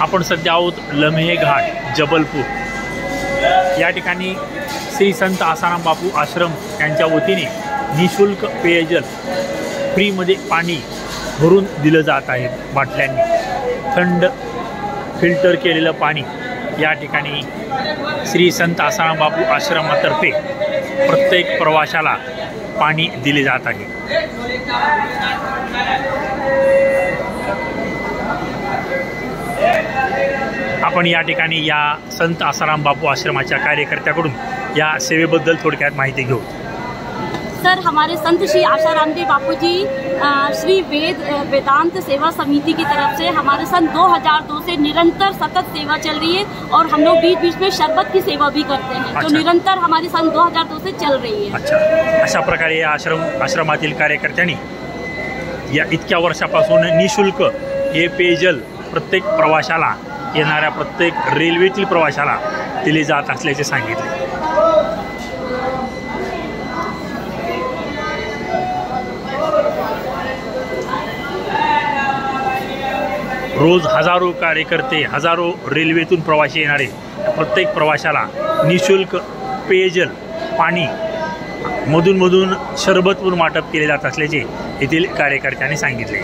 आपण सध्या आहोत लम्हे घाट जबलपूर। या ठिकाणी श्री संत आसाराम बापू आश्रम यांच्या वतीने निशुल्क पेयजल फ्रीमध्ये पाणी भरून दिलं जात आहे। बाटल्यांनी थंड फिल्टर केलेलं पाणी या ठिकाणी श्री संत आसाराम बापू आश्रमातर्फे प्रत्येक प्रवाशाला पाणी दिले जात आहे। आपण या ठिकाणी या संत आसाराम बापू आश्रमाच्या कार्यकर्त्याकडून या सेवेबद्दल थोडक्यात माहिती घेऊ। सर, हमारे संत श्री आसाराम देव बापू जी श्री वेदांत सेवा समिति की तरफ से हमारे सन 2002 से निरंतर सतत सेवा चल रही है और हम लोग बीच बीच में शरबत की सेवा भी करते हैं। अच्छा। तो निरंतर हमारी सन 2002 से चल रही है। अच्छा, अशा प्रकारे या आश्रमातील कार्यकर्त्यांनी या इतक्या वर्षापासून निशुल्क हे पेयजल प्रत्येक प्रवाशाला, येणाऱ्या प्रत्येक रेल्वेतील प्रवाशाला दिले जात असल्याचे सांगितले। रोज हजारो कार्यकर्ते, हजारो रेल्वेतून प्रवासी येणारे प्रत्येक प्रवाशाला निशुल्क पेयजल पाणी मधून शरबतून वाटप केले जात असल्याचे येथील कार्यकर्त्यांनी सांगितले।